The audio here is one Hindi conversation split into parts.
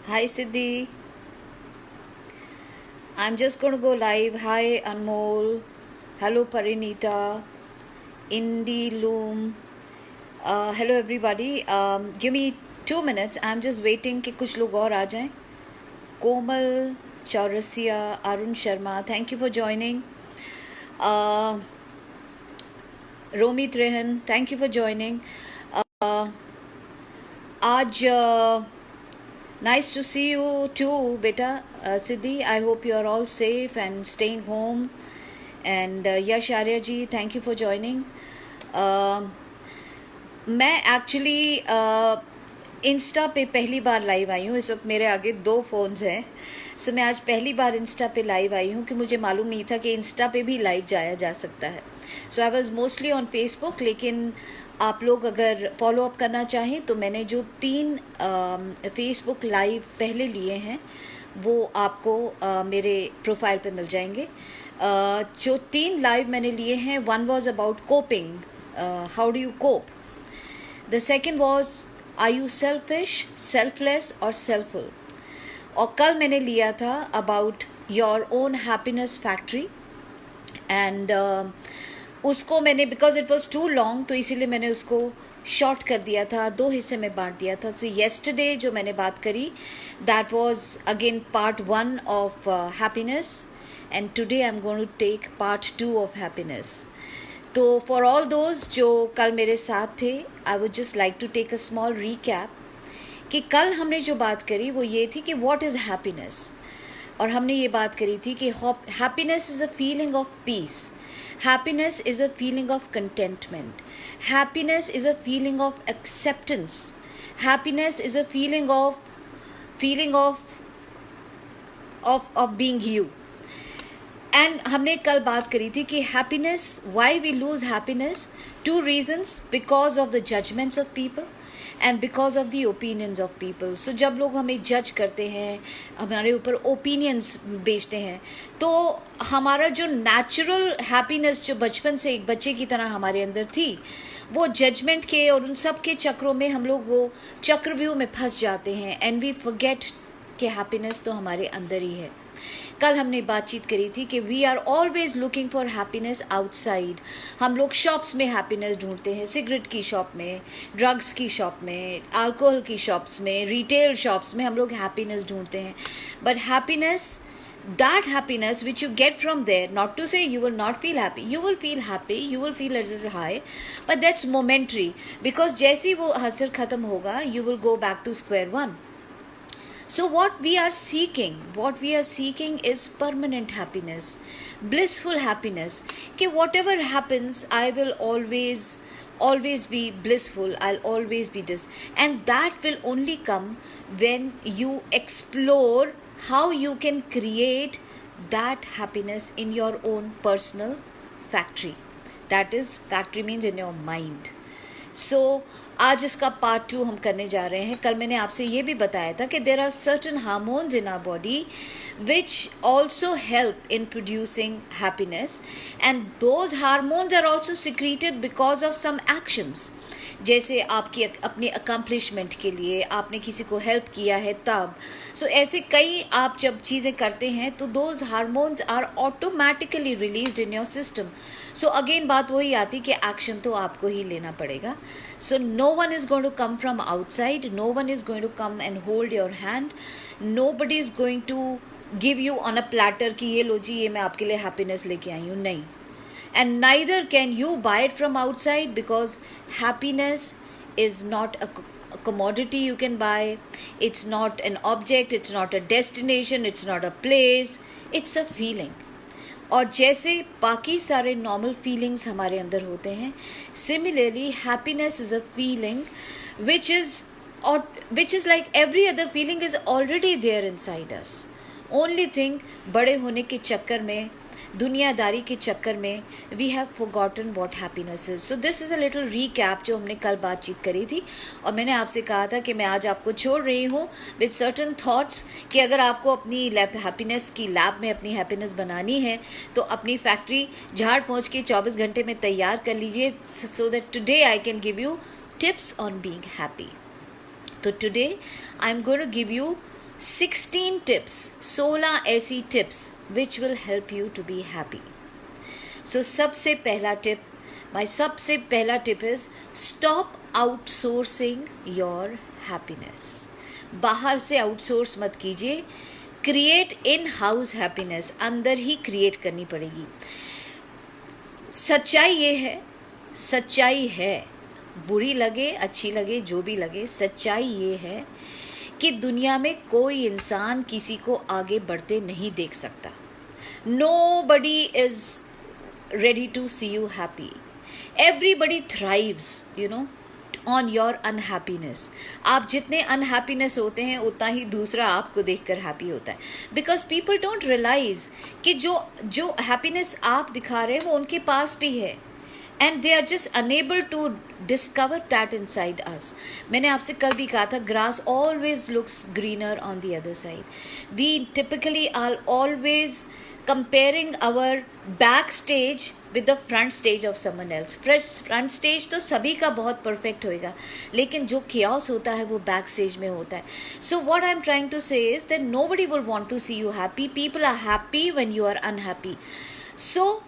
Hi Siddhi, I'm just going to go live. Hi Anmol, hello Parinita, Indie Loom, hello everybody. Give me 2 minutes. I'm just waiting कि कुछ लोग और आ जाएं. Komal, Chaurasia, Arun Sharma, thank you for joining. Romi Trehan, thank you for joining. आज nice to see you too, beta. Siddhi, I hope you are all safe and staying home. And Yash Arya ji, thank you for joining. मैं एक्चुअली इंस्टा पे पहली बार लाइव आई हूँ. इस वक्त मेरे आगे 2 फ़ोन्स हैं. सो मैं आज पहली बार इंस्टा पे लाइव आई हूँ कि मुझे मालूम नहीं था कि इंस्टा पे भी लाइव जाया जा सकता है. So I was mostly on Facebook, लेकिन आप लोग अगर फॉलो अप करना चाहें तो मैंने जो 3 फेसबुक लाइव पहले लिए हैं वो आपको मेरे प्रोफाइल पे मिल जाएंगे. जो 3 लाइव मैंने लिए हैं, one was about coping, how do you cope. The second was are you selfish, selfless और सेल्फफुल. और कल मैंने लिया था about your own happiness factory. And उसको मैंने, because it was too long, तो इसीलिए मैंने उसको शॉर्ट कर दिया था, 2 हिस्से में बांट दिया था. सो येस्टरडे जो मैंने बात करी, that was again part 1 of happiness, and today I am going to take part 2 of happiness. तो फॉर ऑल दोज जो कल मेरे साथ थे, I would just like to take a small recap कि कल हमने जो बात करी वो ये थी कि व्हाट इज़ हैप्पीनेस. और हमने ये बात करी थी कि happiness is a feeling of peace. Happiness is a feeling of contentment. Happiness is a feeling of acceptance. Happiness is a feeling of being you. And हमने कल बात करी थी कि happiness, why we lose happiness, 2 reasons, because of the judgements of people and because of the opinions of people. So जब लोग हमें जज करते हैं, हमारे ऊपर ओपिनियंस बेचते हैं, तो हमारा जो नेचुरल हैप्पीनेस जो बचपन से एक बच्चे की तरह हमारे अंदर थी, वो जजमेंट के और उन सब के चक्रों में हम लोग वो चक्रव्यूह में फंस जाते हैं. एंड वी फॉरगेट कि हैप्पीनेस तो हमारे अंदर ही है. कल हमने बातचीत करी थी कि we are always looking for happiness outside. हम लोग शॉप्स में हैप्पीनेस ढूंढते हैं, सिगरेट की शॉप में, ड्रग्स की शॉप में, अल्कोहल की शॉप्स में, रिटेल शॉप्स में हम लोग हैप्पीनेस ढूंढते हैं. But happiness, that happiness which you get from there, not to say you will not feel happy, you will feel happy, you will feel a little high, but that's momentary, because जैसे ही वो हसर खत्म होगा, you will go back to square one. So what we are seeking is permanent happiness, blissful happiness. कि whatever happens, I will always be blissful, I'll always be this. And that will only come when you explore how you can create that happiness in your own personal factory. That is, factory means in your mind. सो आज इसका पार्ट 2 हम करने जा रहे हैं. कल मैंने आपसे ये भी बताया था कि there are certain hormones in our body which also help in producing happiness, and those hormones are also secreted because of some actions. जैसे आपकी अपने अकम्पलिशमेंट के लिए आपने किसी को हेल्प किया है तब. सो ऐसे कई आप जब चीज़ें करते हैं तो those hormones are automatically released in your system. So again बात वही आती कि एक्शन तो आपको ही लेना पड़ेगा. So no one is going to come from outside, no one is going to come and hold your hand, nobody is going to give you on a platter कि ये लो जी, ये मैं आपके लिए हैप्पीनेस लेके आई हूँ. नहीं. And neither can you buy it from outside, because happiness is not a commodity you can buy. It's not an object, it's not a destination, it's not a place, it's a feeling. और जैसे बाकी सारे नॉर्मल फीलिंग्स हमारे अंदर होते हैं, similarly happiness is a feeling which is like every other feeling is already there inside us. Only thing, बड़े होने के चक्कर में, दुनियादारी के चक्कर में, we have forgotten what happiness is. So this is a little recap जो हमने कल बातचीत करी थी. और मैंने आपसे कहा था कि मैं आज आपको छोड़ रही हूँ विद सर्टन थॉट्स कि अगर आपको अपनी हैप्पीनेस की लैब में अपनी हैप्पीनेस बनानी है तो अपनी फैक्ट्री झाड़ पोंछ के 24 घंटे में तैयार कर लीजिए, so that today I can give you tips on being happy. तो today I am going to give you 16 tips, 16 ऐसी tips which will help you to be happy. So सबसे पहला टिप, माय सबसे पहला tip is stop outsourcing your happiness. बाहर से आउटसोर्स मत कीजिए. क्रिएट इन हाउस हैप्पीनेस, अंदर ही क्रिएट करनी पड़ेगी. सच्चाई है, बुरी लगे अच्छी लगे जो भी लगे, सच्चाई ये है कि दुनिया में कोई इंसान किसी को आगे बढ़ते नहीं देख सकता. Nobody is ready to see you happy. Everybody thrives, on your unhappiness. आप जितने unhappiness होते हैं उतना ही दूसरा आपको देखकर हैप्पी होता है. Because people don't realize कि जो happiness आप दिखा रहे हैं वो उनके पास भी है. And they are just unable to discover that inside us. मैंने आपसे कल भी कहा था, grass always looks greener on the other side. We typically are always comparing our backstage with the front stage of someone else. Front stage तो सभी का बहुत perfect होएगा, लेकिन जो chaos होता है वो back stage में होता है. So what I'm trying to say is that nobody will want to see you happy. People are happy when you are unhappy. So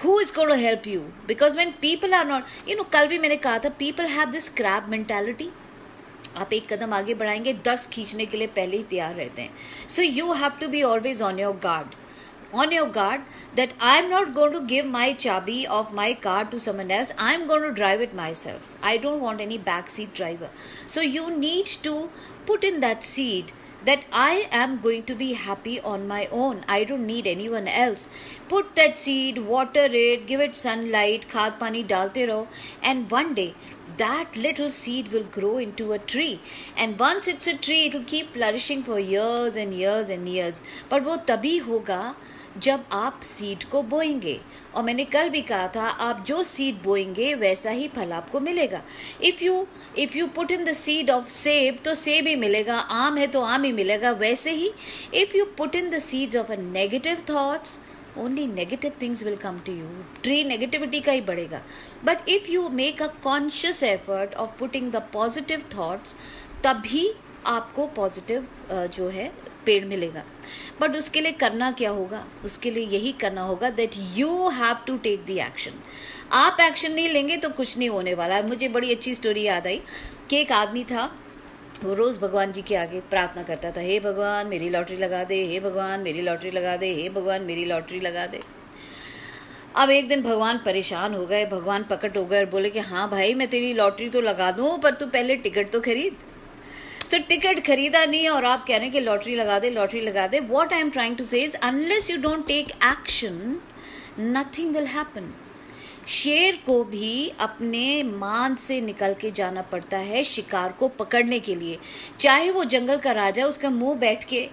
who is going to help you? Because when people are not, कल भी मैंने कहा था, people have this crab mentality. आप एक कदम आगे बढ़ाएंगे 10 खींचने के लिए पहले ही तैयार रहते हैं. So you have to be always on your guard. On your guard that I'm not going to give my chabi of my car to someone else. I'm going to drive it myself. I don't want any backseat driver. So you need to put in that seed that I am going to be happy on my own. I don't need anyone else. Put that seed, water it, give it sunlight, खाद पानी डालते रहो, and one day that little seed will grow into a tree. And once it's a tree, it will keep flourishing for years and years and years. But वो तभी होगा जब आप सीड को बोएंगे. और मैंने कल भी कहा था, आप जो सीड बोएंगे वैसा ही फल आपको मिलेगा. If you put in the seed of सेब तो सेब ही मिलेगा, आम है तो आम ही मिलेगा. वैसे ही if you put in the seeds of a negative thoughts, only negative things will come to you. Tree negativity का ही बढ़ेगा. But if you make a conscious effort of putting the positive thoughts, तभी आपको पॉजिटिव जो है पेड़ मिलेगा. बट उसके लिए करना क्या होगा? उसके लिए यही करना होगा that you have to take the action. आप एक्शन नहीं लेंगे तो कुछ नहीं होने वाला. मुझे बड़ी अच्छी स्टोरी याद आई कि एक आदमी था, वो रोज़ भगवान जी के आगे प्रार्थना करता था, हे भगवान मेरी लॉटरी लगा दे, हे भगवान मेरी लॉटरी लगा दे, हे भगवान मेरी लॉटरी लगा दे. अब एक दिन भगवान परेशान हो गए, भगवान प्रकट हो गए और बोले कि हाँ भाई मैं तेरी लॉटरी तो लगा दूँ, पर तू पहले टिकट तो खरीद. सो टिकट खरीदा नहीं और आप कह रहे हैं कि लॉटरी लगा दे, लॉटरी लगा दे. What I am trying to say is unless you don't take action, nothing will happen. शेर को भी अपने मान से निकल के जाना पड़ता है शिकार को पकड़ने के लिए. चाहे वो जंगल का राजा, उसका मुंह बैठ के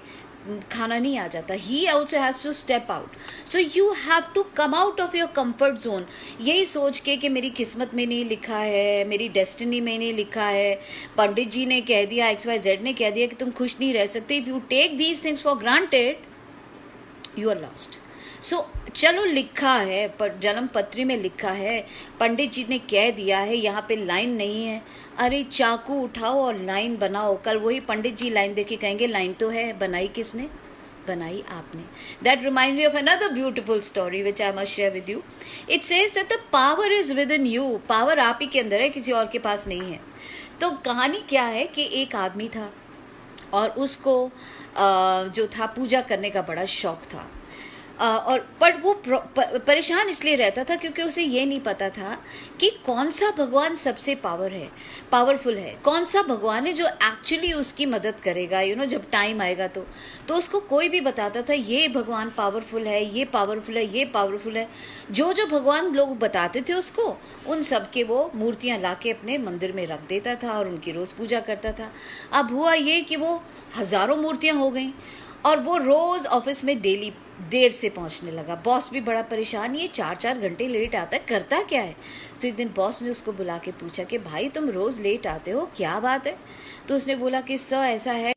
खाना नहीं आ जाता. He also has to step out. So you have to come out of your comfort zone. यही सोच के कि मेरी किस्मत में नहीं लिखा है, मेरी डेस्टिनी में नहीं लिखा है, पंडित जी ने कह दिया, XYZ ने कह दिया कि तुम खुश नहीं रह सकते. If you take these things for granted, you are lost. So चलो लिखा है, पर जन्म पत्री में लिखा है, पंडित जी ने कह दिया है, यहाँ पे लाइन नहीं है. अरे चाकू उठाओ और लाइन बनाओ. कल वही पंडित जी लाइन देके कहेंगे लाइन तो है, बनाई किसने? बनाई आपने. That reminds me of another beautiful story which I must share with you. It says that the power is with in you. Power आप ही के अंदर है, किसी और के पास नहीं है. तो कहानी क्या है कि एक आदमी था और उसको जो था पूजा करने का बड़ा शौक था. और पर वो परेशान इसलिए रहता था क्योंकि उसे ये नहीं पता था कि कौन सा भगवान सबसे पावरफुल है, कौन सा भगवान है जो एक्चुअली उसकी मदद करेगा. जब टाइम आएगा तो उसको कोई भी बताता था ये भगवान पावरफुल है, ये पावरफुल है, ये पावरफुल है. जो भगवान लोग बताते थे उसको, उन सब के वो मूर्तियाँ ला के अपने मंदिर में रख देता था और उनकी रोज़ पूजा करता था. अब हुआ ये कि वो हज़ारों मूर्तियाँ हो गई और वो रोज़ ऑफिस में डेली देर से पहुंचने लगा. बॉस भी बड़ा परेशान, ये 4-4 घंटे लेट आता है, करता क्या है. तो एक दिन बॉस ने उसको बुला के पूछा कि भाई तुम रोज़ लेट आते हो, क्या बात है. तो उसने बोला कि सर ऐसा है